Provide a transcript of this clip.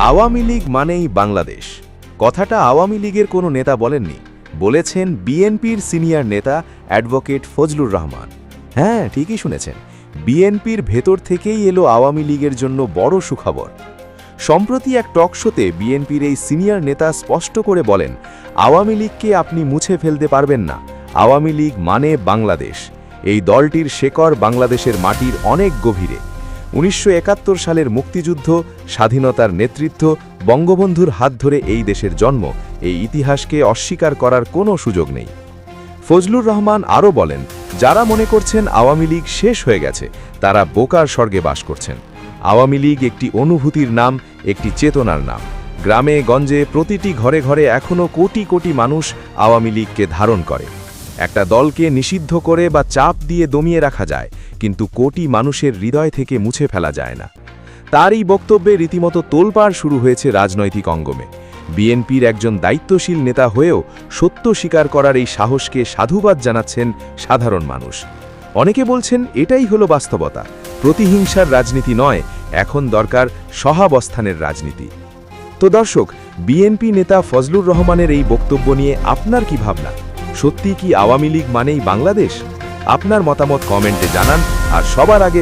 আওয়ামী লীগ মানেই বাংলাদেশ। কথাটা আওয়ামী লীগের কোনো নেতা বলেননি, বলেছেন বিএনপির সিনিয়র নেতা অ্যাডভোকেট ফজলুর রহমান। হ্যাঁ, ঠিকই শুনেছেন, বিএনপির ভেতর থেকেই এলো আওয়ামী লীগের জন্য বড় সুখবর। সম্প্রতি এক টক শোতে বিএনপির এই সিনিয়র নেতা স্পষ্ট করে বলেন, আওয়ামী লীগকে আপনি মুছে ফেলতে পারবেন না, আওয়ামী লীগ মানে বাংলাদেশ। এই দলটির শেকড় বাংলাদেশের মাটির অনেক গভীরে। ১৯৭১ সালের মুক্তিযুদ্ধ, স্বাধীনতার নেতৃত্ব, বঙ্গবন্ধুর হাত ধরে এই দেশের জন্ম, এই ইতিহাসকে অস্বীকার করার কোনো সুযোগ নেই। ফজলুর রহমান আরও বলেন, যারা মনে করছেন আওয়ামী লীগ শেষ হয়ে গেছে, তারা বোকার স্বর্গে বাস করছেন। আওয়ামী লীগ একটি অনুভূতির নাম, একটি চেতনার নাম। গ্রামে গঞ্জে প্রতিটি ঘরে ঘরে এখনও কোটি কোটি মানুষ আওয়ামী লীগকে ধারণ করে। একটা দলকে নিষিদ্ধ করে বা চাপ দিয়ে দমিয়ে রাখা যায়, কিন্তু কোটি মানুষের হৃদয় থেকে মুছে ফেলা যায় না। তার এই বক্তব্যে রীতিমতো তোলপাড় শুরু হয়েছে রাজনৈতিক অঙ্গনে। বিএনপির একজন দায়িত্বশীল নেতা হয়েও সত্য স্বীকার করার এই সাহসকে সাধুবাদ জানাচ্ছেন সাধারণ মানুষ। অনেকে বলছেন এটাই হলো বাস্তবতা, প্রতিহিংসার রাজনীতি নয়, এখন দরকার সহাবস্থানের রাজনীতি। তো দর্শক, বিএনপি নেতা ফজলুর রহমানের এই বক্তব্য নিয়ে আপনার কি ভাবনা? সত্যি কি আওয়ামী লীগ মানেই বাংলাদেশ? আপনার মতামত কমেন্টে জানান, আর সবার আগে